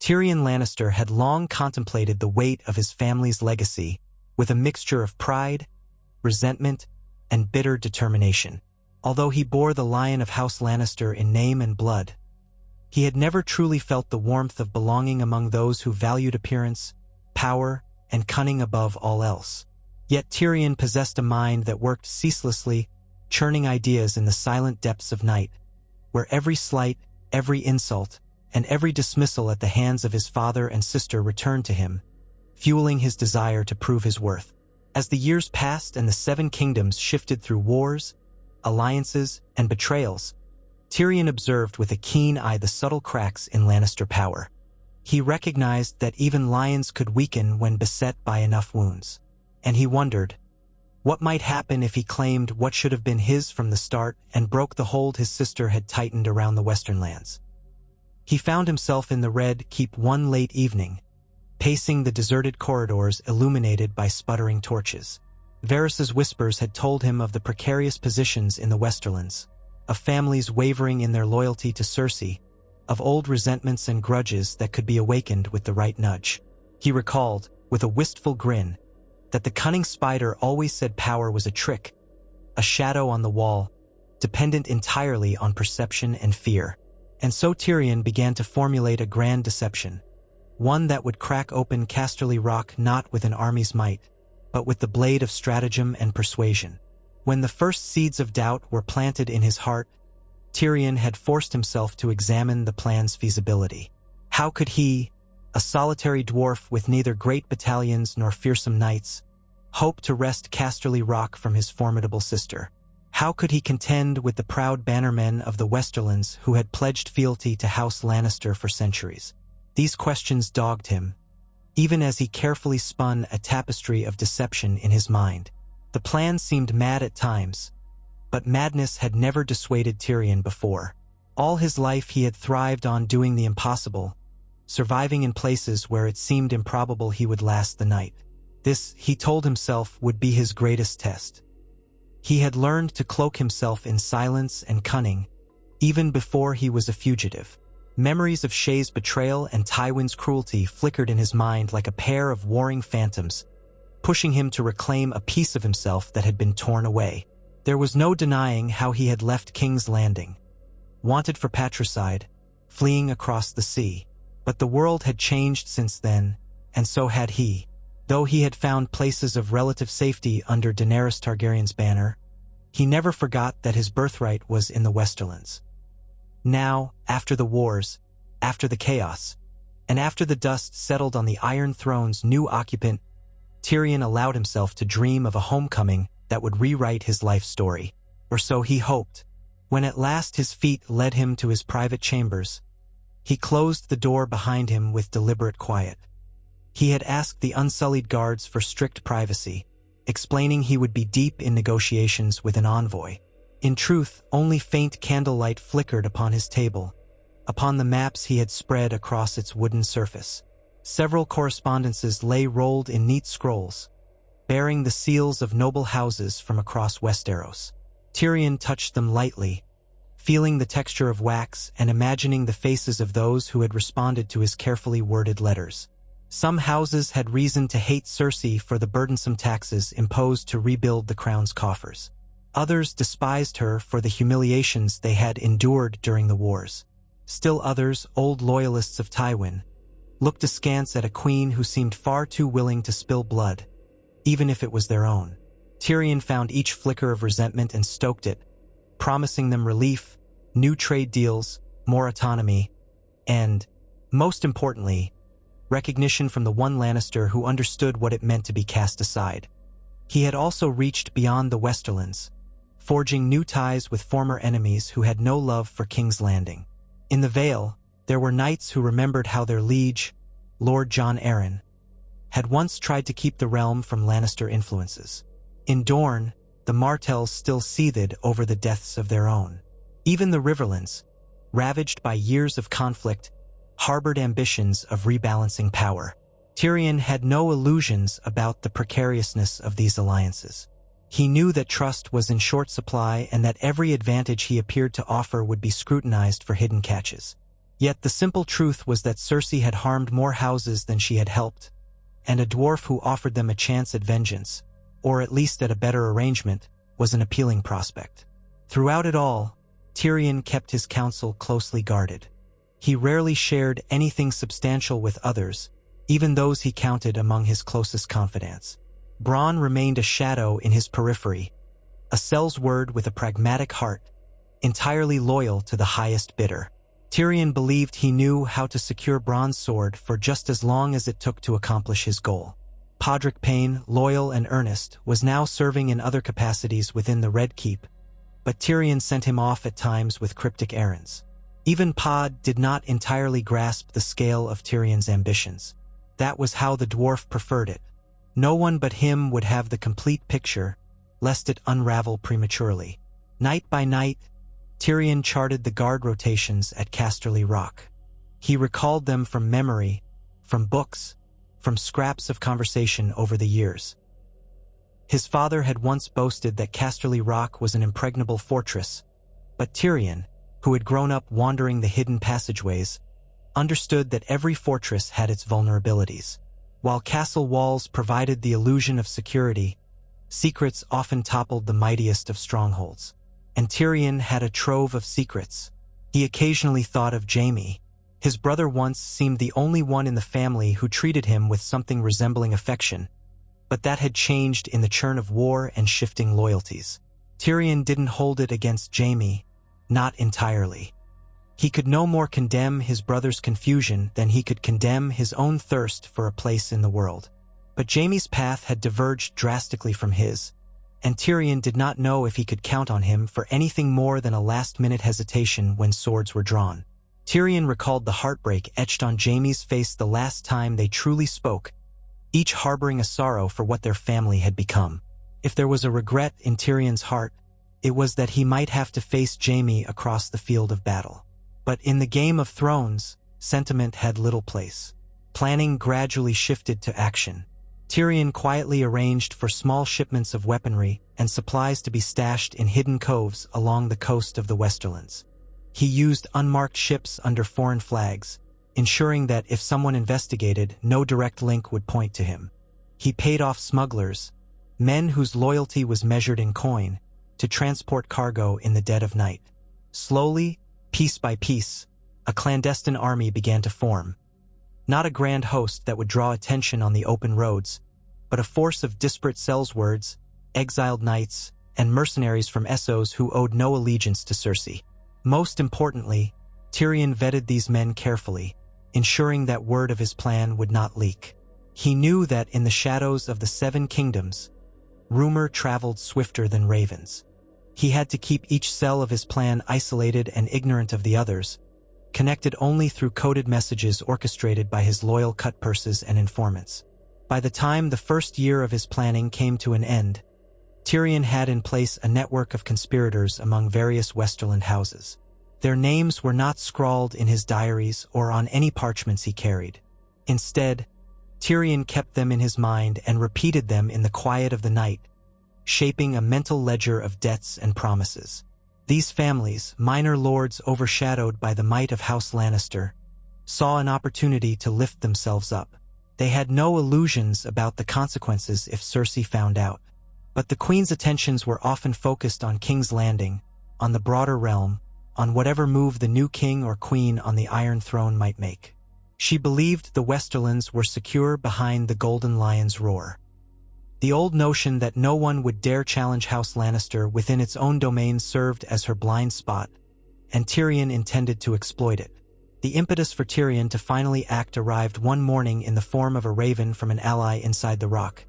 Tyrion Lannister had long contemplated the weight of his family's legacy with a mixture of pride, resentment, and bitter determination. Although he bore the Lion of House Lannister in name and blood, he had never truly felt the warmth of belonging among those who valued appearance, power, and cunning above all else. Yet Tyrion possessed a mind that worked ceaselessly, churning ideas in the silent depths of night, where every slight, every insult, and every dismissal at the hands of his father and sister returned to him, fueling his desire to prove his worth. As the years passed and the Seven Kingdoms shifted through wars, alliances, and betrayals, Tyrion observed with a keen eye the subtle cracks in Lannister power. He recognized that even lions could weaken when beset by enough wounds. And he wondered, what might happen if he claimed what should have been his from the start and broke the hold his sister had tightened around the Western lands? He found himself in the Red Keep one late evening, pacing the deserted corridors illuminated by sputtering torches. Varys's whispers had told him of the precarious positions in the Westerlands, of families wavering in their loyalty to Cersei, of old resentments and grudges that could be awakened with the right nudge. He recalled, with a wistful grin, that the cunning spider always said power was a trick, a shadow on the wall, dependent entirely on perception and fear. And so Tyrion began to formulate a grand deception, one that would crack open Casterly Rock not with an army's might, but with the blade of stratagem and persuasion. When the first seeds of doubt were planted in his heart, Tyrion had forced himself to examine the plan's feasibility. How could he, a solitary dwarf with neither great battalions nor fearsome knights, hope to wrest Casterly Rock from his formidable sister? How could he contend with the proud bannermen of the Westerlands who had pledged fealty to House Lannister for centuries? These questions dogged him, even as he carefully spun a tapestry of deception in his mind. The plan seemed mad at times, but madness had never dissuaded Tyrion before. All his life he had thrived on doing the impossible, surviving in places where it seemed improbable he would last the night. This, he told himself, would be his greatest test. He had learned to cloak himself in silence and cunning, even before he was a fugitive. Memories of Shay's betrayal and Tywin's cruelty flickered in his mind like a pair of warring phantoms, pushing him to reclaim a piece of himself that had been torn away. There was no denying how he had left King's Landing, wanted for patricide, fleeing across the sea. But the world had changed since then, and so had he. Though he had found places of relative safety under Daenerys Targaryen's banner, he never forgot that his birthright was in the Westerlands. Now, after the wars, after the chaos, and after the dust settled on the Iron Throne's new occupant, Tyrion allowed himself to dream of a homecoming that would rewrite his life story. Or so he hoped. When at last his feet led him to his private chambers, he closed the door behind him with deliberate quiet. He had asked the unsullied guards for strict privacy, explaining he would be deep in negotiations with an envoy. In truth, only faint candlelight flickered upon his table, upon the maps he had spread across its wooden surface. Several correspondences lay rolled in neat scrolls, bearing the seals of noble houses from across Westeros. Tyrion touched them lightly, feeling the texture of wax and imagining the faces of those who had responded to his carefully worded letters. Some houses had reason to hate Cersei for the burdensome taxes imposed to rebuild the crown's coffers. Others despised her for the humiliations they had endured during the wars. Still others, old loyalists of Tywin, looked askance at a queen who seemed far too willing to spill blood, even if it was their own. Tyrion found each flicker of resentment and stoked it, promising them relief, new trade deals, more autonomy, and, most importantly, recognition from the one Lannister who understood what it meant to be cast aside. He had also reached beyond the Westerlands, forging new ties with former enemies who had no love for King's Landing. In the Vale, there were knights who remembered how their liege, Lord Jon Arryn, had once tried to keep the realm from Lannister influences. In Dorne, the Martells still seethed over the deaths of their own. Even the Riverlands, ravaged by years of conflict, harbored ambitions of rebalancing power. Tyrion had no illusions about the precariousness of these alliances. He knew that trust was in short supply and that every advantage he appeared to offer would be scrutinized for hidden catches. Yet the simple truth was that Cersei had harmed more houses than she had helped, and a dwarf who offered them a chance at vengeance, or at least at a better arrangement, was an appealing prospect. Throughout it all, Tyrion kept his counsel closely guarded. He rarely shared anything substantial with others, even those he counted among his closest confidants. Bronn remained a shadow in his periphery, a Sel's word with a pragmatic heart, entirely loyal to the highest bidder. Tyrion believed he knew how to secure Bronn's sword for just as long as it took to accomplish his goal. Podrick Payne, loyal and earnest, was now serving in other capacities within the Red Keep, but Tyrion sent him off at times with cryptic errands. Even Pod did not entirely grasp the scale of Tyrion's ambitions. That was how the dwarf preferred it. No one but him would have the complete picture, lest it unravel prematurely. Night by night, Tyrion charted the guard rotations at Casterly Rock. He recalled them from memory, from books, from scraps of conversation over the years. His father had once boasted that Casterly Rock was an impregnable fortress, but Tyrion, who had grown up wandering the hidden passageways, understood that every fortress had its vulnerabilities. While castle walls provided the illusion of security, secrets often toppled the mightiest of strongholds. And Tyrion had a trove of secrets. He occasionally thought of Jaime. His brother once seemed the only one in the family who treated him with something resembling affection, but that had changed in the churn of war and shifting loyalties. Tyrion didn't hold it against Jaime, not entirely. He could no more condemn his brother's confusion than he could condemn his own thirst for a place in the world. But Jaime's path had diverged drastically from his, and Tyrion did not know if he could count on him for anything more than a last-minute hesitation when swords were drawn. Tyrion recalled the heartbreak etched on Jaime's face the last time they truly spoke, each harboring a sorrow for what their family had become. If there was a regret in Tyrion's heart, it was that he might have to face Jaime across the field of battle. But in the Game of Thrones, sentiment had little place. Planning gradually shifted to action. Tyrion quietly arranged for small shipments of weaponry and supplies to be stashed in hidden coves along the coast of the Westerlands. He used unmarked ships under foreign flags, ensuring that if someone investigated, no direct link would point to him. He paid off smugglers, men whose loyalty was measured in coin, to transport cargo in the dead of night. Slowly, piece by piece, a clandestine army began to form. Not a grand host that would draw attention on the open roads, but a force of disparate sellswords, exiled knights, and mercenaries from Essos who owed no allegiance to Cersei. Most importantly, Tyrion vetted these men carefully, ensuring that word of his plan would not leak. He knew that in the shadows of the Seven Kingdoms, rumor traveled swifter than ravens. He had to keep each cell of his plan isolated and ignorant of the others, connected only through coded messages orchestrated by his loyal cutpurses and informants. By the time the first year of his planning came to an end, Tyrion had in place a network of conspirators among various Westerland houses. Their names were not scrawled in his diaries or on any parchments he carried. Instead, Tyrion kept them in his mind and repeated them in the quiet of the night, shaping a mental ledger of debts and promises. These families, minor lords overshadowed by the might of House Lannister, saw an opportunity to lift themselves up. They had no illusions about the consequences if Cersei found out. But the Queen's attentions were often focused on King's Landing, on the broader realm, on whatever move the new king or queen on the Iron Throne might make. She believed the Westerlands were secure behind the Golden Lion's roar. The old notion that no one would dare challenge House Lannister within its own domain served as her blind spot, and Tyrion intended to exploit it. The impetus for Tyrion to finally act arrived one morning in the form of a raven from an ally inside the rock,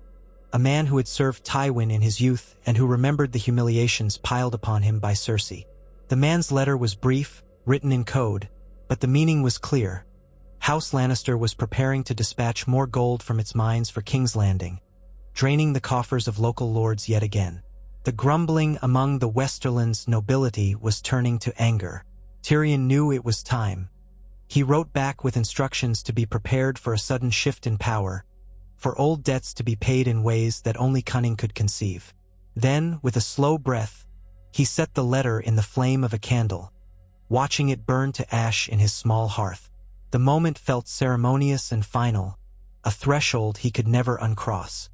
a man who had served Tywin in his youth and who remembered the humiliations piled upon him by Cersei. The man's letter was brief, written in code, but the meaning was clear. House Lannister was preparing to dispatch more gold from its mines for King's Landing, draining the coffers of local lords yet again. The grumbling among the Westerlands nobility was turning to anger. Tyrion knew it was time. He wrote back with instructions to be prepared for a sudden shift in power, for old debts to be paid in ways that only cunning could conceive. Then, with a slow breath, he set the letter in the flame of a candle, watching it burn to ash in his small hearth. The moment felt ceremonious and final, a threshold he could never uncross.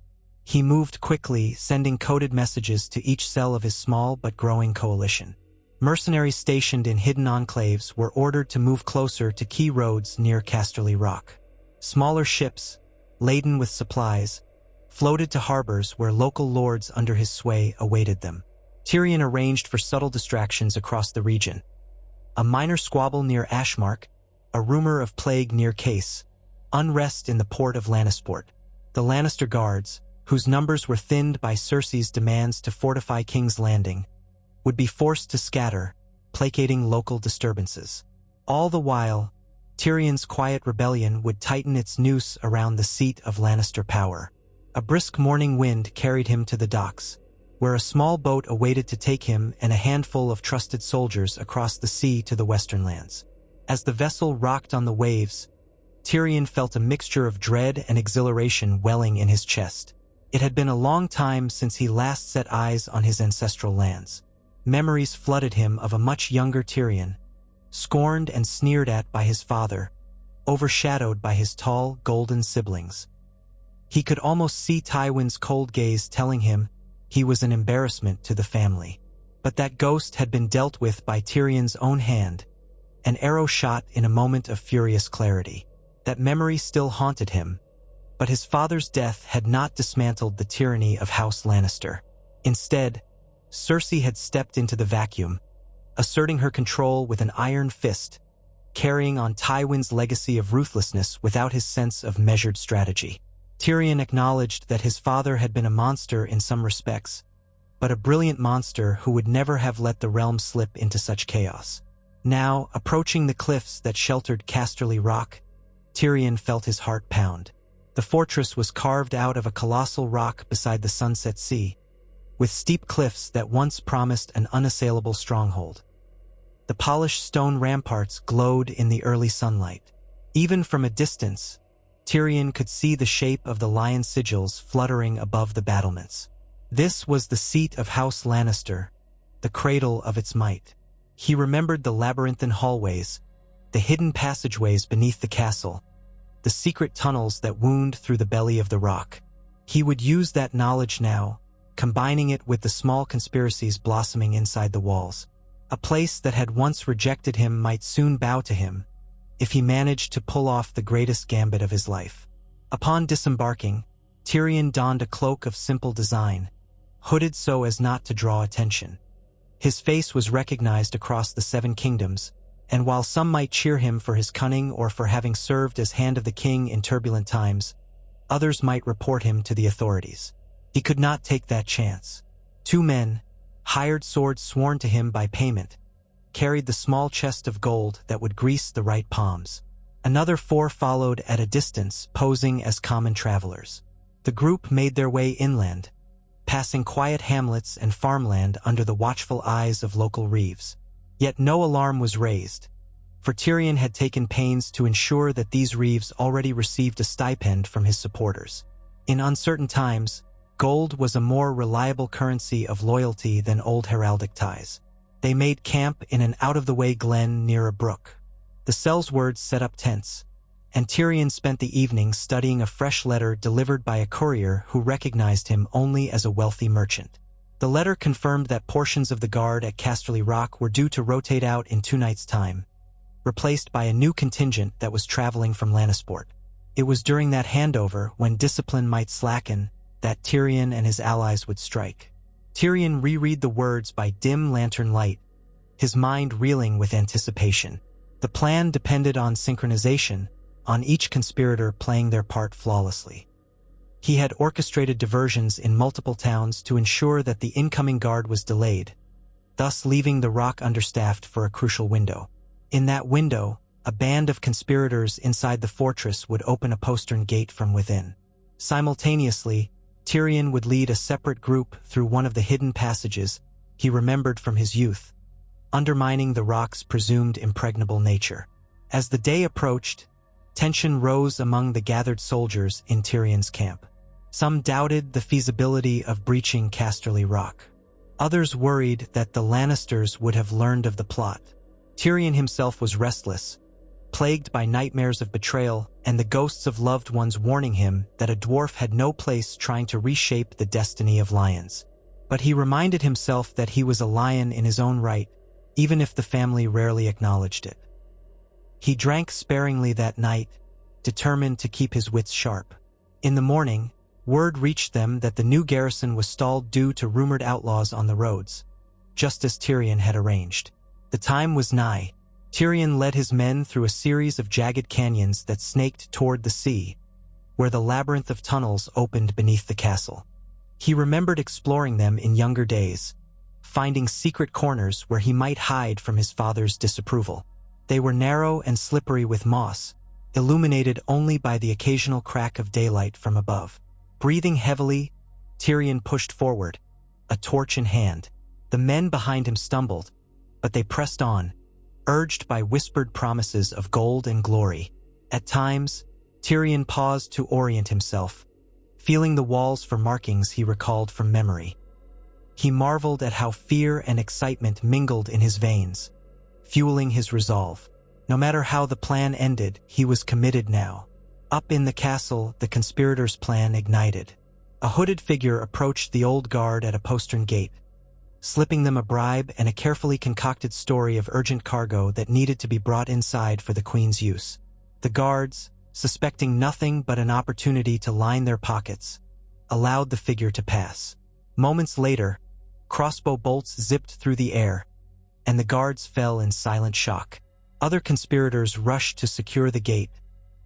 He moved quickly, sending coded messages to each cell of his small but growing coalition. Mercenaries stationed in hidden enclaves were ordered to move closer to key roads near Casterly Rock. Smaller ships, laden with supplies, floated to harbors where local lords under his sway awaited them. Tyrion arranged for subtle distractions across the region. A minor squabble near Ashmark, a rumor of plague near Case, unrest in the port of Lannisport. The Lannister guards, whose numbers were thinned by Cersei's demands to fortify King's Landing, would be forced to scatter, placating local disturbances. All the while, Tyrion's quiet rebellion would tighten its noose around the seat of Lannister power. A brisk morning wind carried him to the docks, where a small boat awaited to take him and a handful of trusted soldiers across the sea to the western lands. As the vessel rocked on the waves, Tyrion felt a mixture of dread and exhilaration welling in his chest. It had been a long time since he last set eyes on his ancestral lands. Memories flooded him of a much younger Tyrion, scorned and sneered at by his father, overshadowed by his tall, golden siblings. He could almost see Tywin's cold gaze telling him he was an embarrassment to the family. But that ghost had been dealt with by Tyrion's own hand, an arrow shot in a moment of furious clarity. That memory still haunted him, but his father's death had not dismantled the tyranny of House Lannister. Instead, Cersei had stepped into the vacuum, asserting her control with an iron fist, carrying on Tywin's legacy of ruthlessness without his sense of measured strategy. Tyrion acknowledged that his father had been a monster in some respects, but a brilliant monster who would never have let the realm slip into such chaos. Now, approaching the cliffs that sheltered Casterly Rock, Tyrion felt his heart pound. The fortress was carved out of a colossal rock beside the sunset sea, with steep cliffs that once promised an unassailable stronghold. The polished stone ramparts glowed in the early sunlight. Even from a distance, Tyrion could see the shape of the lion sigils fluttering above the battlements. This was the seat of House Lannister, the cradle of its might. He remembered the labyrinthine hallways, the hidden passageways beneath the castle, the secret tunnels that wound through the belly of the rock. He would use that knowledge now, combining it with the small conspiracies blossoming inside the walls. A place that had once rejected him might soon bow to him, if he managed to pull off the greatest gambit of his life. Upon disembarking, Tyrion donned a cloak of simple design, hooded so as not to draw attention. His face was recognized across the Seven Kingdoms, and while some might cheer him for his cunning or for having served as Hand of the King in turbulent times, others might report him to the authorities. He could not take that chance. 2 men, hired swords sworn to him by payment, carried the small chest of gold that would grease the right palms. Another 4 followed at a distance, posing as common travelers. The group made their way inland, passing quiet hamlets and farmland under the watchful eyes of local reeves. Yet no alarm was raised, for Tyrion had taken pains to ensure that these reeves already received a stipend from his supporters. In uncertain times, gold was a more reliable currency of loyalty than old heraldic ties. They made camp in an out-of-the-way glen near a brook. The Sellswords set up tents, and Tyrion spent the evening studying a fresh letter delivered by a courier who recognized him only as a wealthy merchant. The letter confirmed that portions of the guard at Casterly Rock were due to rotate out in 2 nights' time, replaced by a new contingent that was traveling from Lannisport. It was during that handover, when discipline might slacken, that Tyrion and his allies would strike. Tyrion reread the words by dim lantern light, his mind reeling with anticipation. The plan depended on synchronization, on each conspirator playing their part flawlessly. He had orchestrated diversions in multiple towns to ensure that the incoming guard was delayed, thus leaving the rock understaffed for a crucial window. In that window, a band of conspirators inside the fortress would open a postern gate from within. Simultaneously, Tyrion would lead a separate group through one of the hidden passages he remembered from his youth, undermining the rock's presumed impregnable nature. As the day approached, tension rose among the gathered soldiers in Tyrion's camp. Some doubted the feasibility of breaching Casterly Rock. Others worried that the Lannisters would have learned of the plot. Tyrion himself was restless, plagued by nightmares of betrayal and the ghosts of loved ones warning him that a dwarf had no place trying to reshape the destiny of lions. But he reminded himself that he was a lion in his own right, even if the family rarely acknowledged it. He drank sparingly that night, determined to keep his wits sharp. In the morning, word reached them that the new garrison was stalled due to rumored outlaws on the roads, just as Tyrion had arranged. The time was nigh. Tyrion led his men through a series of jagged canyons that snaked toward the sea, where the labyrinth of tunnels opened beneath the castle. He remembered exploring them in younger days, finding secret corners where he might hide from his father's disapproval. They were narrow and slippery with moss, illuminated only by the occasional crack of daylight from above. Breathing heavily, Tyrion pushed forward, a torch in hand. The men behind him stumbled, but they pressed on, urged by whispered promises of gold and glory. At times, Tyrion paused to orient himself, feeling the walls for markings he recalled from memory. He marveled at how fear and excitement mingled in his veins, fueling his resolve. No matter how the plan ended, he was committed now. Up in the castle, the conspirators' plan ignited. A hooded figure approached the old guard at a postern gate, slipping them a bribe and a carefully concocted story of urgent cargo that needed to be brought inside for the queen's use. The guards, suspecting nothing but an opportunity to line their pockets, allowed the figure to pass. Moments later, crossbow bolts zipped through the air, and the guards fell in silent shock. Other conspirators rushed to secure the gate,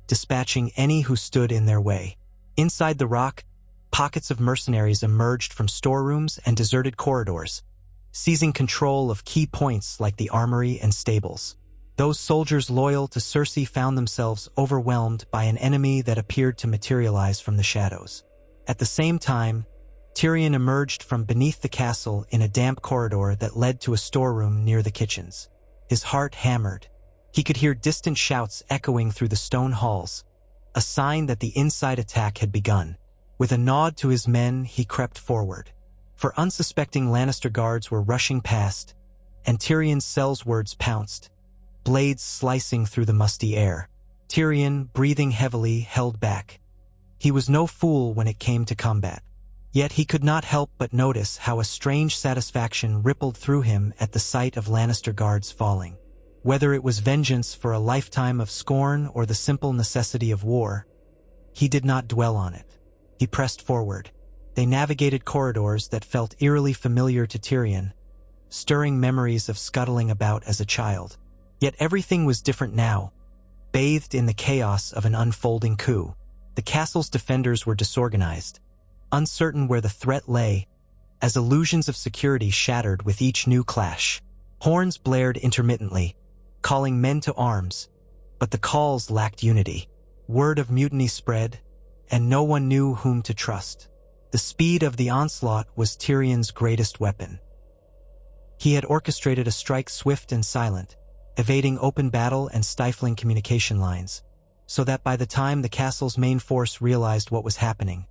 dispatching any who stood in their way. Inside the rock, pockets of mercenaries emerged from storerooms and deserted corridors, seizing control of key points like the armory and stables. Those soldiers loyal to Cersei found themselves overwhelmed by an enemy that appeared to materialize from the shadows. At the same time, Tyrion emerged from beneath the castle in a damp corridor that led to a storeroom near the kitchens. His heart hammered. He could hear distant shouts echoing through the stone halls, a sign that the inside attack had begun. With a nod to his men, he crept forward. For unsuspecting Lannister guards were rushing past, and Tyrion's cell's words pounced, blades slicing through the musty air. Tyrion, breathing heavily, held back. He was no fool when it came to combat. Yet he could not help but notice how a strange satisfaction rippled through him at the sight of Lannister guards falling. Whether it was vengeance for a lifetime of scorn or the simple necessity of war, he did not dwell on it. He pressed forward. They navigated corridors that felt eerily familiar to Tyrion, stirring memories of scuttling about as a child. Yet everything was different now, bathed in the chaos of an unfolding coup. The castle's defenders were disorganized, uncertain where the threat lay, as illusions of security shattered with each new clash. Horns blared intermittently, calling men to arms, but the calls lacked unity. Word of mutiny spread, and no one knew whom to trust. The speed of the onslaught was Tyrion's greatest weapon. He had orchestrated a strike swift and silent, evading open battle and stifling communication lines, so that by the time the castle's main force realized what was happening,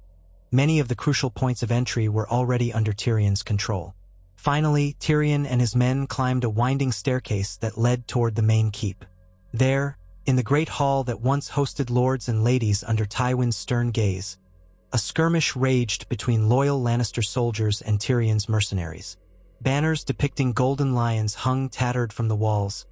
many of the crucial points of entry were already under Tyrion's control. Finally, Tyrion and his men climbed a winding staircase that led toward the main keep. There, in the great hall that once hosted lords and ladies under Tywin's stern gaze, a skirmish raged between loyal Lannister soldiers and Tyrion's mercenaries. Banners depicting golden lions hung tattered from the walls,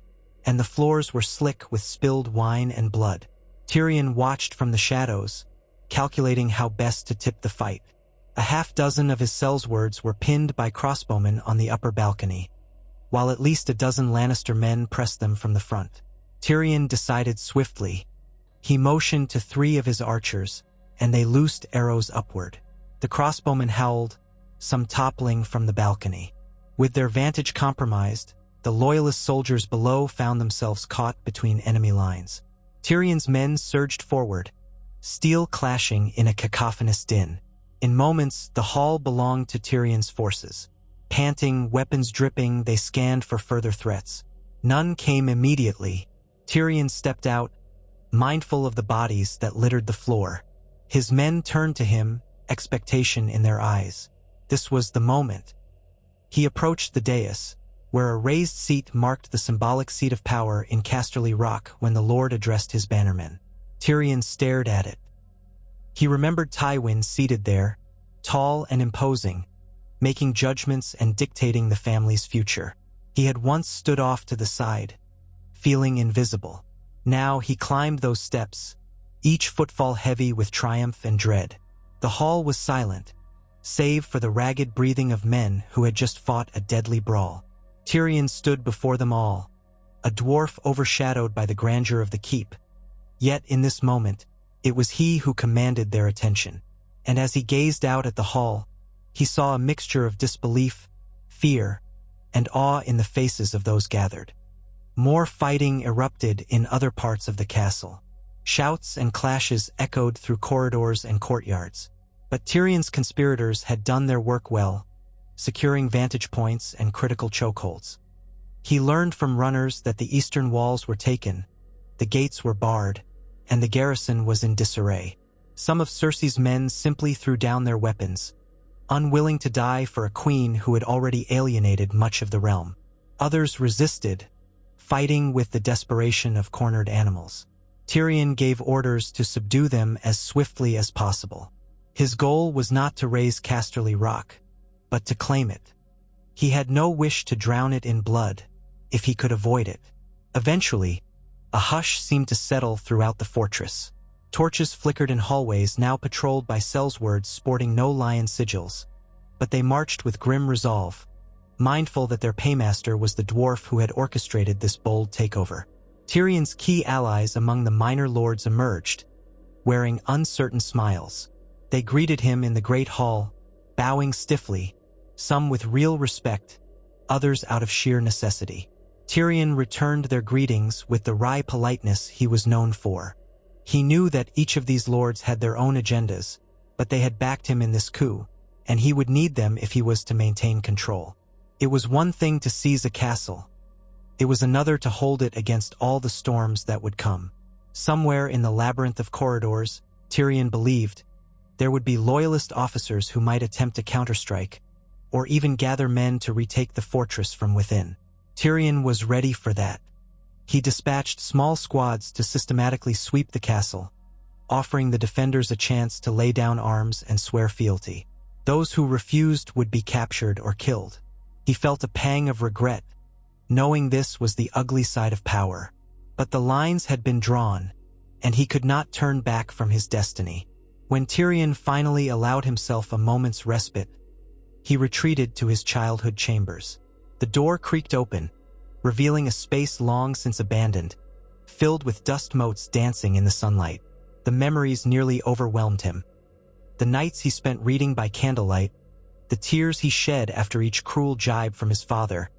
and the floors were slick with spilled wine and blood. Tyrion watched from the shadows, calculating how best to tip the fight. A half-dozen of his cell's words were pinned by crossbowmen on the upper balcony, while at least a dozen Lannister men pressed them from the front. Tyrion decided swiftly. He motioned to 3 of his archers, and they loosed arrows upward. The crossbowmen howled, some toppling from the balcony. With their vantage compromised, the loyalist soldiers below found themselves caught between enemy lines. Tyrion's men surged forward, steel clashing in a cacophonous din. In moments, the hall belonged to Tyrion's forces. Panting, weapons dripping, they scanned for further threats. None came immediately. Tyrion stepped out, mindful of the bodies that littered the floor. His men turned to him, expectation in their eyes. This was the moment. He approached the dais, where a raised seat marked the symbolic seat of power in Casterly Rock when the Lord addressed his bannermen. Tyrion stared at it. He remembered Tywin seated there, tall and imposing, making judgments and dictating the family's future. He had once stood off to the side, feeling invisible. Now he climbed those steps, each footfall heavy with triumph and dread. The hall was silent, save for the ragged breathing of men who had just fought a deadly brawl. Tyrion stood before them all, a dwarf overshadowed by the grandeur of the keep. Yet in this moment, it was he who commanded their attention. And as he gazed out at the hall, he saw a mixture of disbelief, fear, and awe in the faces of those gathered. More fighting erupted in other parts of the castle. Shouts and clashes echoed through corridors and courtyards. But Tyrion's conspirators had done their work well, securing vantage points and critical chokeholds. He learned from runners that the eastern walls were taken, the gates were barred, and the garrison was in disarray. Some of Cersei's men simply threw down their weapons, unwilling to die for a queen who had already alienated much of the realm. Others resisted, fighting with the desperation of cornered animals. Tyrion gave orders to subdue them as swiftly as possible. His goal was not to raise Casterly Rock, but to claim it. He had no wish to drown it in blood, if he could avoid it. Eventually, a hush seemed to settle throughout the fortress. Torches flickered in hallways now patrolled by sellswords sporting no lion sigils, but they marched with grim resolve, mindful that their paymaster was the dwarf who had orchestrated this bold takeover. Tyrion's key allies among the minor lords emerged, wearing uncertain smiles. They greeted him in the great hall, bowing stiffly, some with real respect, others out of sheer necessity. Tyrion returned their greetings with the wry politeness he was known for. He knew that each of these lords had their own agendas, but they had backed him in this coup, and he would need them if he was to maintain control. It was one thing to seize a castle. It was another to hold it against all the storms that would come. Somewhere in the labyrinth of corridors, Tyrion believed, there would be loyalist officers who might attempt to counterstrike, or even gather men to retake the fortress from within. Tyrion was ready for that. He dispatched small squads to systematically sweep the castle, offering the defenders a chance to lay down arms and swear fealty. Those who refused would be captured or killed. He felt a pang of regret, knowing this was the ugly side of power. But the lines had been drawn, and he could not turn back from his destiny. When Tyrion finally allowed himself a moment's respite, he retreated to his childhood chambers. The door creaked open, revealing a space long since abandoned, filled with dust motes dancing in the sunlight. The memories nearly overwhelmed him. The nights he spent reading by candlelight, the tears he shed after each cruel jibe from his father,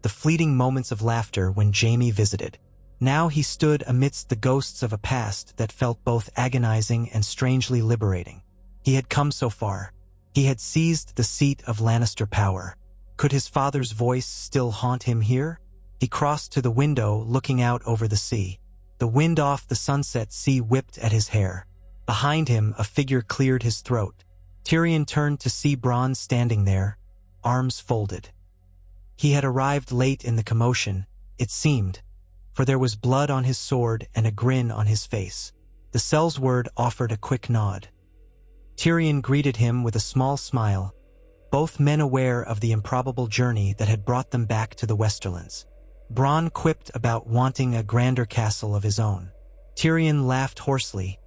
the fleeting moments of laughter when Jaime visited. Now he stood amidst the ghosts of a past that felt both agonizing and strangely liberating. He had come so far. He had seized the seat of Lannister power. Could his father's voice still haunt him here? He crossed to the window, looking out over the sea. The wind off the sunset sea whipped at his hair. Behind him, a figure cleared his throat. Tyrion turned to see Bronn standing there, arms folded. He had arrived late in the commotion, it seemed, for there was blood on his sword and a grin on his face. The sellsword offered a quick nod. Tyrion greeted him with a small smile, both men aware of the improbable journey that had brought them back to the Westerlands. Bronn quipped about wanting a grander castle of his own. Tyrion laughed hoarsely,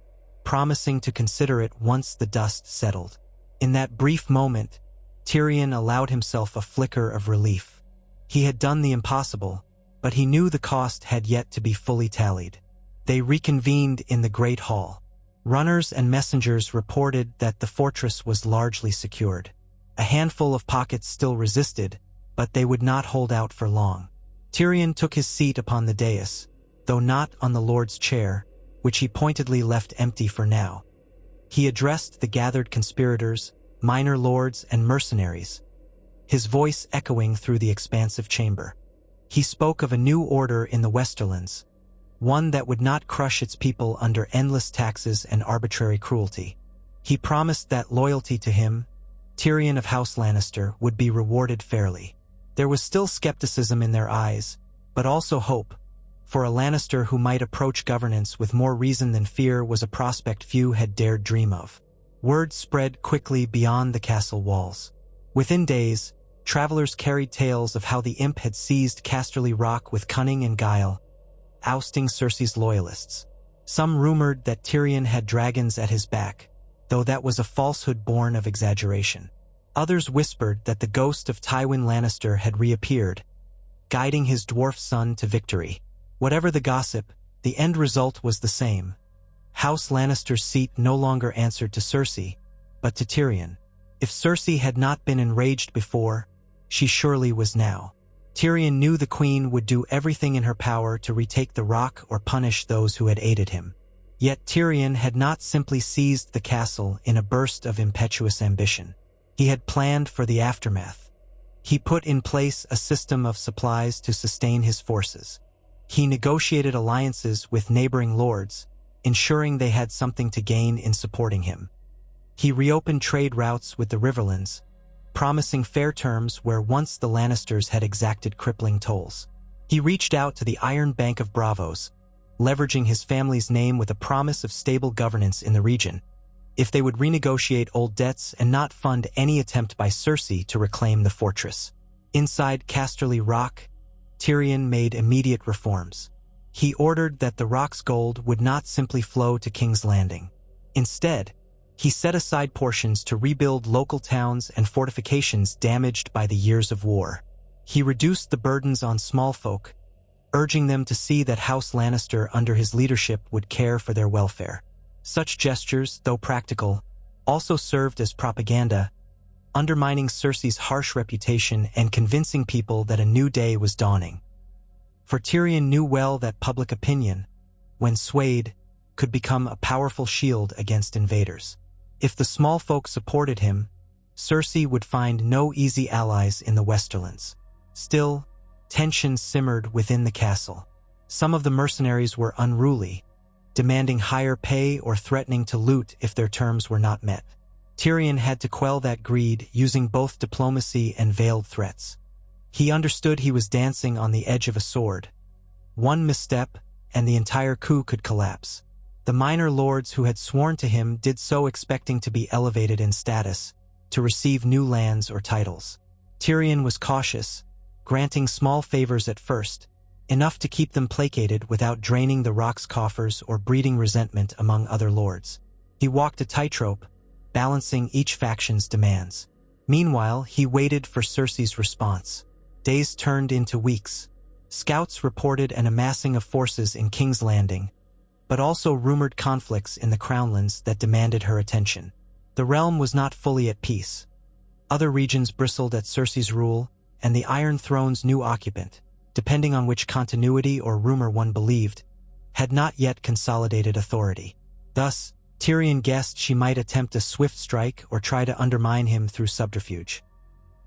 promising to consider it once the dust settled. In that brief moment, Tyrion allowed himself a flicker of relief. He had done the impossible, but he knew the cost had yet to be fully tallied. They reconvened in the Great Hall. Runners and messengers reported that the fortress was largely secured. A handful of pockets still resisted, but they would not hold out for long. Tyrion took his seat upon the dais, though not on the Lord's chair, which he pointedly left empty for now. He addressed the gathered conspirators, minor lords, and mercenaries, his voice echoing through the expansive chamber. He spoke of a new order in the Westerlands, one that would not crush its people under endless taxes and arbitrary cruelty. He promised that loyalty to him, Tyrion of House Lannister, would be rewarded fairly. There was still skepticism in their eyes, but also hope, for a Lannister who might approach governance with more reason than fear was a prospect few had dared dream of. Word spread quickly beyond the castle walls. Within days, travelers carried tales of how the imp had seized Casterly Rock with cunning and guile, ousting Cersei's loyalists. Some rumored that Tyrion had dragons at his back, though that was a falsehood born of exaggeration. Others whispered that the ghost of Tywin Lannister had reappeared, guiding his dwarf son to victory. Whatever the gossip, the end result was the same. House Lannister's seat no longer answered to Cersei, but to Tyrion. If Cersei had not been enraged before, she surely was now. Tyrion knew the queen would do everything in her power to retake the rock or punish those who had aided him. Yet Tyrion had not simply seized the castle in a burst of impetuous ambition. He had planned for the aftermath. He put in place a system of supplies to sustain his forces. He negotiated alliances with neighboring lords, ensuring they had something to gain in supporting him. He reopened trade routes with the Riverlands, promising fair terms where once the Lannisters had exacted crippling tolls. He reached out to the Iron Bank of Bravos, leveraging his family's name with a promise of stable governance in the region, if they would renegotiate old debts and not fund any attempt by Cersei to reclaim the fortress. Inside Casterly Rock, Tyrion made immediate reforms. He ordered that the rock's gold would not simply flow to King's Landing. Instead, he set aside portions to rebuild local towns and fortifications damaged by the years of war. He reduced the burdens on small folk, urging them to see that House Lannister under his leadership would care for their welfare. Such gestures, though practical, also served as propaganda, undermining Cersei's harsh reputation and convincing people that a new day was dawning. For Tyrion knew well that public opinion, when swayed, could become a powerful shield against invaders. If the small folk supported him, Cersei would find no easy allies in the Westerlands. Still, tension simmered within the castle. Some of the mercenaries were unruly, demanding higher pay or threatening to loot if their terms were not met. Tyrion had to quell that greed using both diplomacy and veiled threats. He understood he was dancing on the edge of a sword. One misstep, and the entire coup could collapse. The minor lords who had sworn to him did so expecting to be elevated in status, to receive new lands or titles. Tyrion was cautious, granting small favors at first, enough to keep them placated without draining the rock's coffers or breeding resentment among other lords. He walked a tightrope, balancing each faction's demands. Meanwhile, he waited for Cersei's response. Days turned into weeks. Scouts reported an amassing of forces in King's Landing, but also rumored conflicts in the Crownlands that demanded her attention. The realm was not fully at peace. Other regions bristled at Cersei's rule, and the Iron Throne's new occupant, depending on which continuity or rumor one believed, had not yet consolidated authority. Thus, Tyrion guessed she might attempt a swift strike or try to undermine him through subterfuge.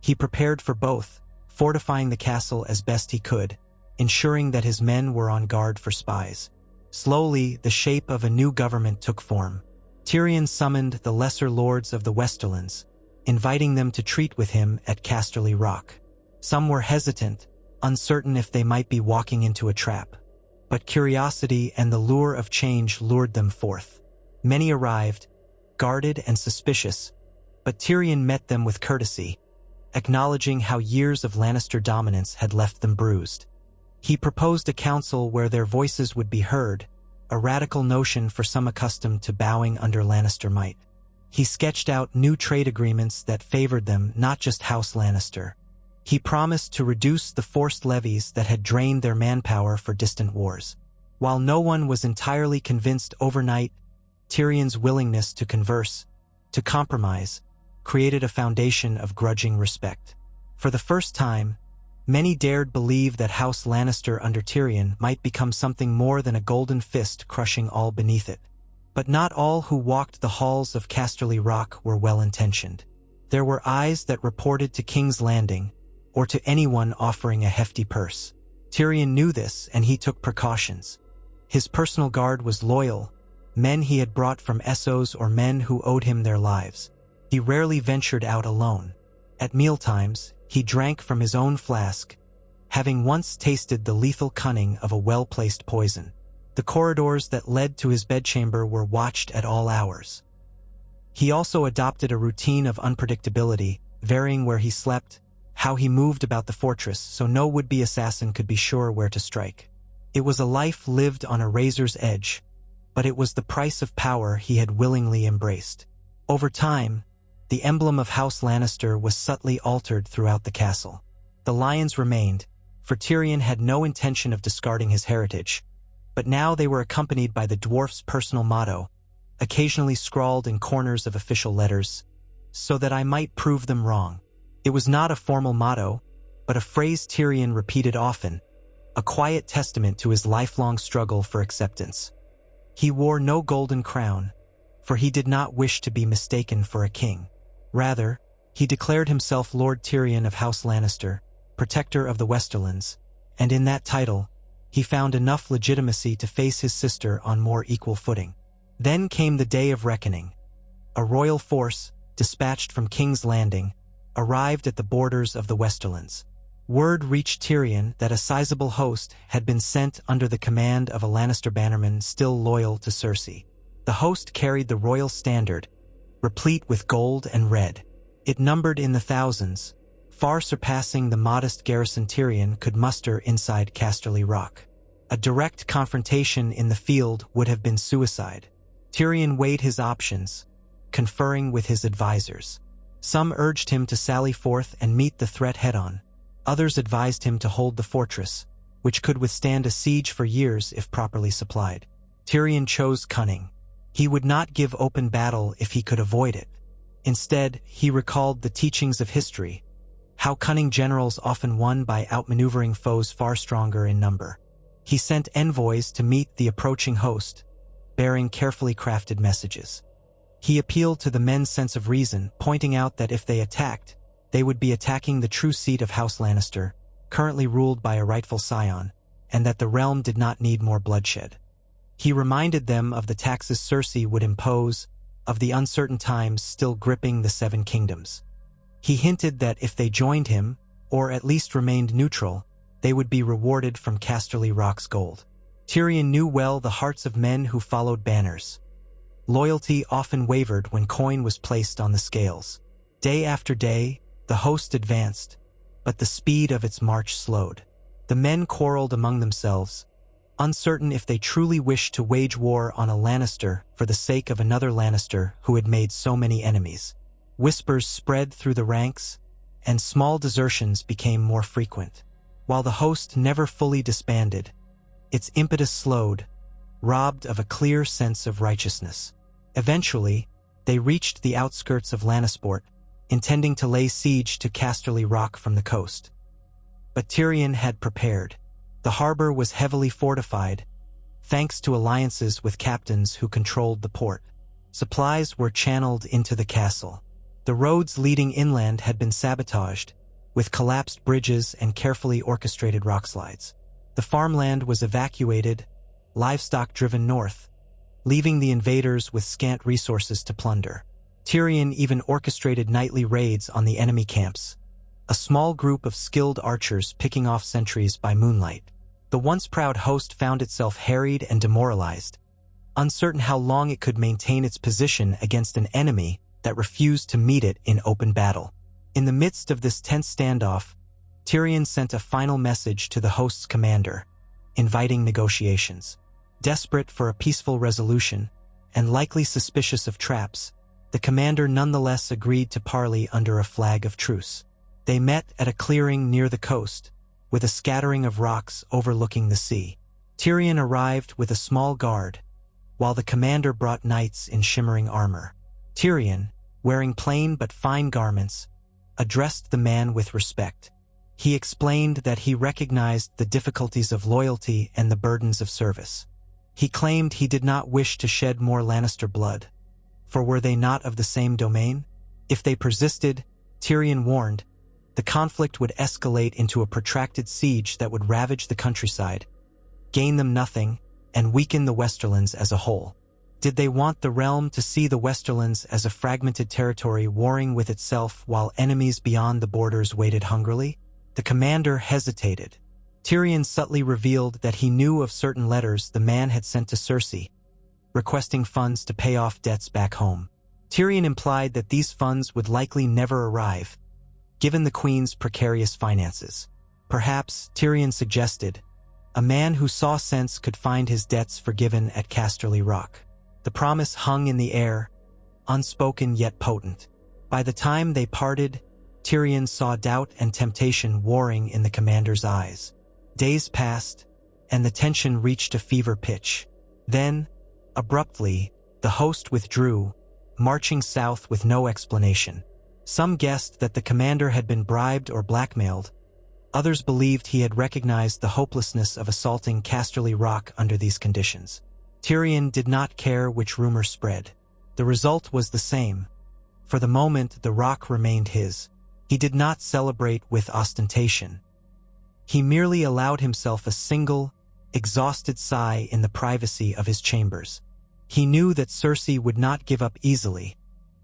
He prepared for both, fortifying the castle as best he could, ensuring that his men were on guard for spies. Slowly, the shape of a new government took form. Tyrion summoned the lesser lords of the Westerlands, inviting them to treat with him at Casterly Rock. Some were hesitant, uncertain if they might be walking into a trap. But curiosity and the lure of change lured them forth. Many arrived, guarded and suspicious, but Tyrion met them with courtesy, acknowledging how years of Lannister dominance had left them bruised. He proposed a council where their voices would be heard, a radical notion for some accustomed to bowing under Lannister might. He sketched out new trade agreements that favored them, not just House Lannister. He promised to reduce the forced levies that had drained their manpower for distant wars. While no one was entirely convinced overnight, Tyrion's willingness to converse, to compromise, created a foundation of grudging respect. For the first time, many dared believe that House Lannister under Tyrion might become something more than a golden fist crushing all beneath it. But not all who walked the halls of Casterly Rock were well-intentioned. There were eyes that reported to King's Landing, or to anyone offering a hefty purse. Tyrion knew this, and he took precautions. His personal guard was loyal, men he had brought from Essos or men who owed him their lives. He rarely ventured out alone. At mealtimes, He drank from his own flask, having once tasted the lethal cunning of a well-placed poison. The corridors that led to his bedchamber were watched at all hours. He also adopted a routine of unpredictability, varying where he slept, how he moved about the fortress, so no would-be assassin could be sure where to strike. It was a life lived on a razor's edge, but it was the price of power he had willingly embraced. Over time, the emblem of House Lannister was subtly altered throughout the castle. The lions remained, for Tyrion had no intention of discarding his heritage, but now they were accompanied by the dwarf's personal motto, occasionally scrawled in corners of official letters, so that I might prove them wrong. It was not a formal motto, but a phrase Tyrion repeated often, a quiet testament to his lifelong struggle for acceptance. He wore no golden crown, for he did not wish to be mistaken for a king. Rather, he declared himself Lord Tyrion of House Lannister, protector of the Westerlands, and in that title, he found enough legitimacy to face his sister on more equal footing. Then came the day of reckoning. A royal force, dispatched from King's Landing, arrived at the borders of the Westerlands. Word reached Tyrion that a sizable host had been sent under the command of a Lannister bannerman still loyal to Cersei. The host carried the royal standard, replete with gold and red. It numbered in the thousands, far surpassing the modest garrison Tyrion could muster inside Casterly Rock. A direct confrontation in the field would have been suicide. Tyrion weighed his options, conferring with his advisors. Some urged him to sally forth and meet the threat head-on. Others advised him to hold the fortress, which could withstand a siege for years if properly supplied. Tyrion chose cunning. He would not give open battle if he could avoid it. Instead, he recalled the teachings of history, how cunning generals often won by outmaneuvering foes far stronger in number. He sent envoys to meet the approaching host, bearing carefully crafted messages. He appealed to the men's sense of reason, pointing out that if they attacked, they would be attacking the true seat of House Lannister, currently ruled by a rightful scion, and that the realm did not need more bloodshed. He reminded them of the taxes Cersei would impose, of the uncertain times still gripping the Seven Kingdoms. He hinted that if they joined him, or at least remained neutral, they would be rewarded from Casterly Rock's gold. Tyrion knew well the hearts of men who followed banners. Loyalty often wavered when coin was placed on the scales. Day after day, the host advanced, but the speed of its march slowed. The men quarreled among themselves, uncertain if they truly wished to wage war on a Lannister for the sake of another Lannister who had made so many enemies. Whispers spread through the ranks, and small desertions became more frequent. While the host never fully disbanded, its impetus slowed, robbed of a clear sense of righteousness. Eventually, they reached the outskirts of Lannisport, intending to lay siege to Casterly Rock from the coast. But Tyrion had prepared. The harbor was heavily fortified, thanks to alliances with captains who controlled the port. Supplies were channeled into the castle. The roads leading inland had been sabotaged, with collapsed bridges and carefully orchestrated rockslides. The farmland was evacuated, livestock driven north, leaving the invaders with scant resources to plunder. Tyrion even orchestrated nightly raids on the enemy camps, a small group of skilled archers picking off sentries by moonlight. The once proud host found itself harried and demoralized, uncertain how long it could maintain its position against an enemy that refused to meet it in open battle. In the midst of this tense standoff, Tyrion sent a final message to the host's commander, inviting negotiations. Desperate for a peaceful resolution, and likely suspicious of traps, the commander nonetheless agreed to parley under a flag of truce. They met at a clearing near the coast, with a scattering of rocks overlooking the sea. Tyrion arrived with a small guard, while the commander brought knights in shimmering armor. Tyrion, wearing plain but fine garments, addressed the man with respect. He explained that he recognized the difficulties of loyalty and the burdens of service. He claimed he did not wish to shed more Lannister blood, for were they not of the same domain? If they persisted, Tyrion warned, the conflict would escalate into a protracted siege that would ravage the countryside, gain them nothing, and weaken the Westerlands as a whole. Did they want the realm to see the Westerlands as a fragmented territory warring with itself while enemies beyond the borders waited hungrily? The commander hesitated. Tyrion subtly revealed that he knew of certain letters the man had sent to Cersei, requesting funds to pay off debts back home. Tyrion implied that these funds would likely never arrive, given the queen's precarious finances. Perhaps, Tyrion suggested, a man who saw sense could find his debts forgiven at Casterly Rock. The promise hung in the air, unspoken yet potent. By the time they parted, Tyrion saw doubt and temptation warring in the commander's eyes. Days passed, and the tension reached a fever pitch. Then, abruptly, the host withdrew, marching south with no explanation. Some guessed that the commander had been bribed or blackmailed. Others believed he had recognized the hopelessness of assaulting Casterly Rock under these conditions. Tyrion did not care which rumor spread. The result was the same. For the moment, the rock remained his. He did not celebrate with ostentation. He merely allowed himself a single, exhausted sigh in the privacy of his chambers. He knew that Cersei would not give up easily,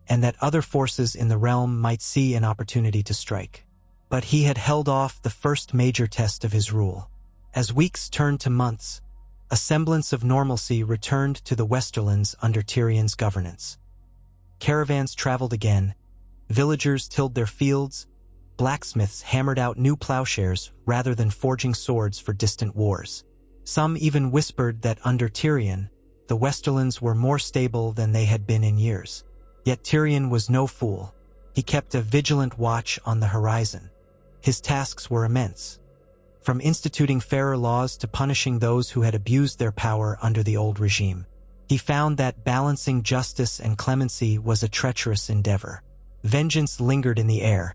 and that other forces in the realm might see an opportunity to strike. But he had held off the first major test of his rule. As weeks turned to months, a semblance of normalcy returned to the Westerlands under Tyrion's governance. Caravans traveled again, villagers tilled their fields, blacksmiths hammered out new plowshares rather than forging swords for distant wars. Some even whispered that under Tyrion, the Westerlands were more stable than they had been in years. Yet Tyrion was no fool. He kept a vigilant watch on the horizon. His tasks were immense, from instituting fairer laws to punishing those who had abused their power under the old regime. He found that balancing justice and clemency was a treacherous endeavor. Vengeance lingered in the air,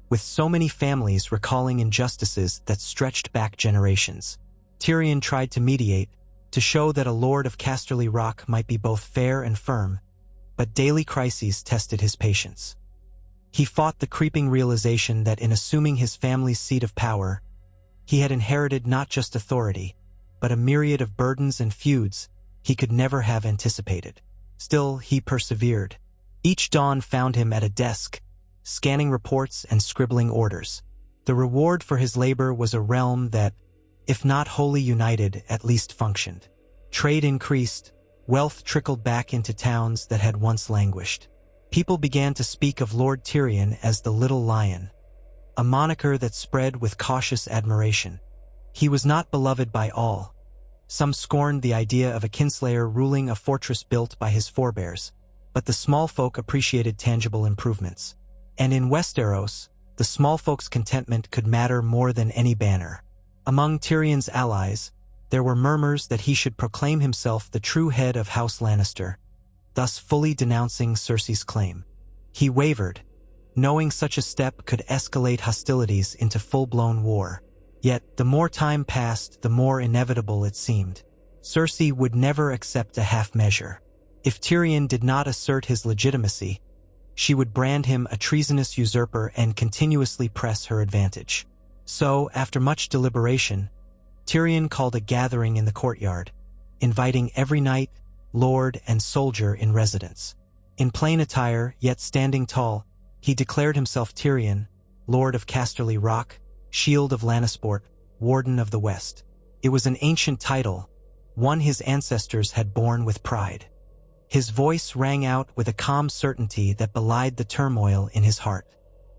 with so many families recalling injustices that stretched back generations. Tyrion tried to mediate, to show that a lord of Casterly Rock might be both fair and firm, but daily crises tested his patience. He fought the creeping realization that in assuming his family's seat of power, he had inherited not just authority, but a myriad of burdens and feuds he could never have anticipated. Still, he persevered. Each dawn found him at a desk, scanning reports and scribbling orders. The reward for his labor was a realm that, if not wholly united, at least functioned. Trade increased, wealth trickled back into towns that had once languished. People began to speak of Lord Tyrion as the Little Lion, a moniker that spread with cautious admiration. He was not beloved by all. Some scorned the idea of a kinslayer ruling a fortress built by his forebears, but the small folk appreciated tangible improvements. And in Westeros, the small folk's contentment could matter more than any banner. Among Tyrion's allies, there were murmurs that he should proclaim himself the true head of House Lannister, thus fully denouncing Cersei's claim. He wavered, knowing such a step could escalate hostilities into full-blown war. Yet, the more time passed, the more inevitable it seemed. Cersei would never accept a half measure. If Tyrion did not assert his legitimacy, she would brand him a treasonous usurper and continuously press her advantage. So, after much deliberation, Tyrion called a gathering in the courtyard, inviting every knight, lord, and soldier in residence. In plain attire, yet standing tall, he declared himself Tyrion, Lord of Casterly Rock, Shield of Lannisport, Warden of the West. It was an ancient title, one his ancestors had borne with pride. His voice rang out with a calm certainty that belied the turmoil in his heart.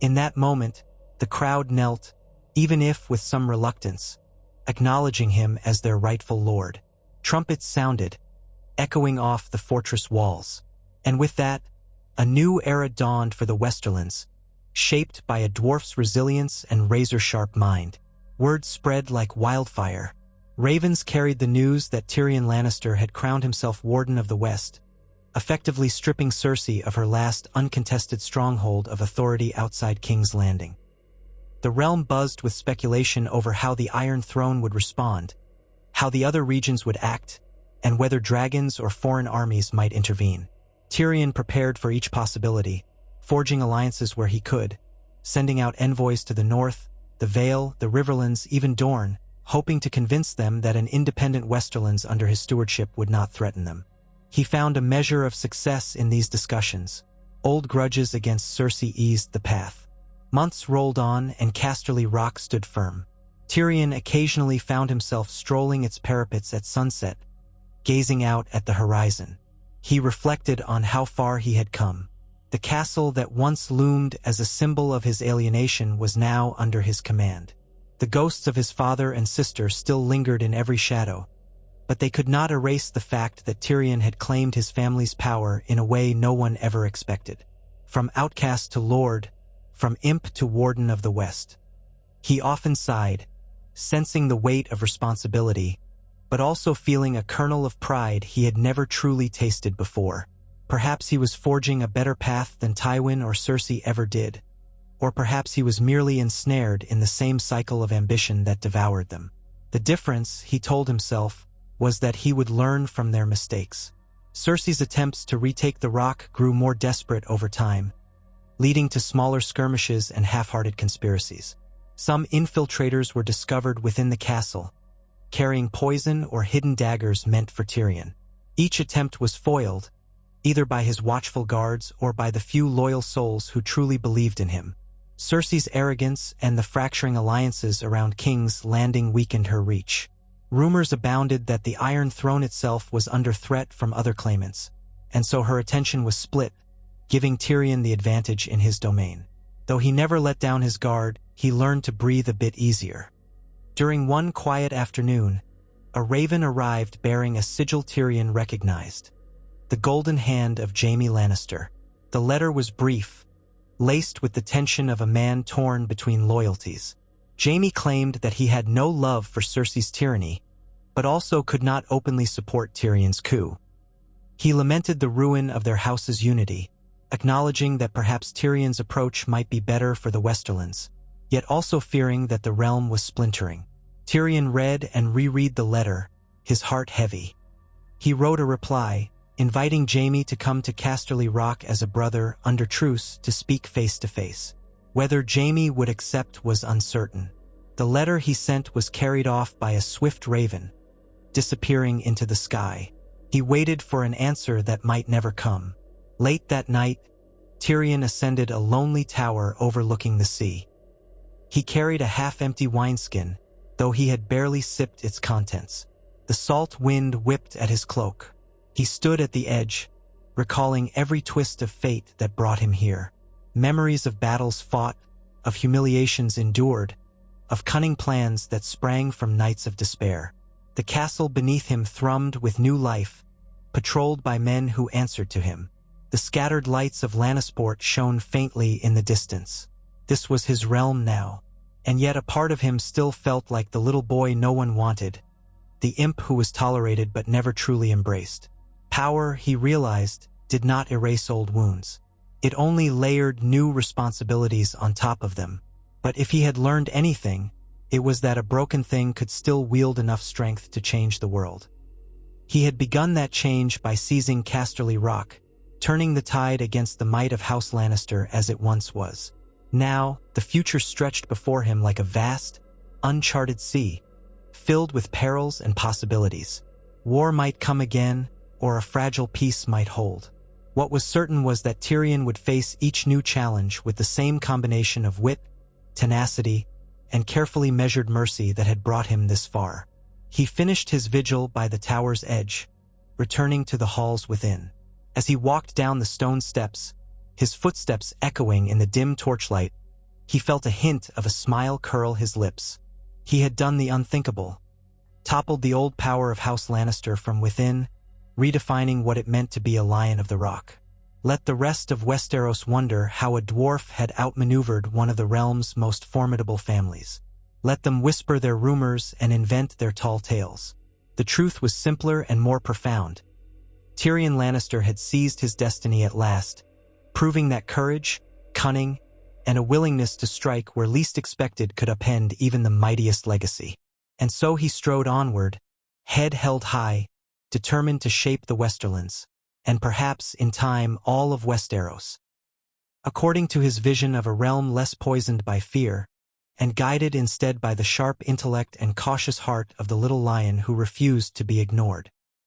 In that moment, the crowd knelt, even if with some reluctance, acknowledging him as their rightful lord. Trumpets sounded, echoing off the fortress walls. And with that, a new era dawned for the Westerlands, shaped by a dwarf's resilience and razor-sharp mind. Word spread like wildfire. Ravens carried the news that Tyrion Lannister had crowned himself Warden of the West, effectively stripping Cersei of her last uncontested stronghold of authority outside King's Landing. The realm buzzed with speculation over how the Iron Throne would respond, how the other regions would act, and whether dragons or foreign armies might intervene. Tyrion prepared for each possibility, forging alliances where he could, sending out envoys to the north, the Vale, the Riverlands, even Dorne, hoping to convince them that an independent Westerlands under his stewardship would not threaten them. He found a measure of success in these discussions. Old grudges against Cersei eased the path. Months rolled on, and Casterly Rock stood firm. Tyrion occasionally found himself strolling its parapets at sunset, gazing out at the horizon. He reflected on how far he had come. The castle that once loomed as a symbol of his alienation was now under his command. The ghosts of his father and sister still lingered in every shadow, but they could not erase the fact that Tyrion had claimed his family's power in a way no one ever expected. From outcast to lord, from imp to warden of the West. He often sighed, sensing the weight of responsibility, but also feeling a kernel of pride he had never truly tasted before. Perhaps he was forging a better path than Tywin or Cersei ever did, or perhaps he was merely ensnared in the same cycle of ambition that devoured them. The difference, he told himself, was that he would learn from their mistakes. Cersei's attempts to retake the rock grew more desperate over time, leading to smaller skirmishes and half-hearted conspiracies. Some infiltrators were discovered within the castle, carrying poison or hidden daggers meant for Tyrion. Each attempt was foiled, either by his watchful guards or by the few loyal souls who truly believed in him. Cersei's arrogance and the fracturing alliances around King's Landing weakened her reach. Rumors abounded that the Iron Throne itself was under threat from other claimants, and so her attention was split, giving Tyrion the advantage in his domain. Though he never let down his guard, he learned to breathe a bit easier. During one quiet afternoon, a raven arrived bearing a sigil Tyrion recognized. The golden hand of Jaime Lannister. The letter was brief, laced with the tension of a man torn between loyalties. Jaime claimed that he had no love for Cersei's tyranny, but also could not openly support Tyrion's coup. He lamented the ruin of their house's unity, acknowledging that perhaps Tyrion's approach might be better for the Westerlands, yet also fearing that the realm was splintering. Tyrion read and reread the letter, his heart heavy. He wrote a reply, inviting Jaime to come to Casterly Rock as a brother under truce to speak face-to-face. Whether Jaime would accept was uncertain. The letter he sent was carried off by a swift raven, disappearing into the sky. He waited for an answer that might never come. Late that night, Tyrion ascended a lonely tower overlooking the sea. He carried a half-empty wineskin, though he had barely sipped its contents. The salt wind whipped at his cloak. He stood at the edge, recalling every twist of fate that brought him here. Memories of battles fought, of humiliations endured, of cunning plans that sprang from nights of despair. The castle beneath him thrummed with new life, patrolled by men who answered to him. The scattered lights of Lannisport shone faintly in the distance. This was his realm now, and yet a part of him still felt like the little boy no one wanted, the imp who was tolerated but never truly embraced. Power, he realized, did not erase old wounds. It only layered new responsibilities on top of them. But if he had learned anything, it was that a broken thing could still wield enough strength to change the world. He had begun that change by seizing Casterly Rock, turning the tide against the might of House Lannister as it once was. Now, the future stretched before him like a vast, uncharted sea, filled with perils and possibilities. War might come again, or a fragile peace might hold. What was certain was that Tyrion would face each new challenge with the same combination of wit, tenacity, and carefully measured mercy that had brought him this far. He finished his vigil by the tower's edge, returning to the halls within. As he walked down the stone steps, his footsteps echoing in the dim torchlight, he felt a hint of a smile curl his lips. He had done the unthinkable, toppled the old power of House Lannister from within, redefining what it meant to be a Lion of the Rock. Let the rest of Westeros wonder how a dwarf had outmaneuvered one of the realm's most formidable families. Let them whisper their rumors and invent their tall tales. The truth was simpler and more profound. Tyrion Lannister had seized his destiny at last, proving that courage, cunning, and a willingness to strike where least expected could upend even the mightiest legacy. And so he strode onward, head held high, determined to shape the Westerlands, and perhaps, in time, all of Westeros. According to his vision of a realm less poisoned by fear, and guided instead by the sharp intellect and cautious heart of the little lion who refused to be ignored.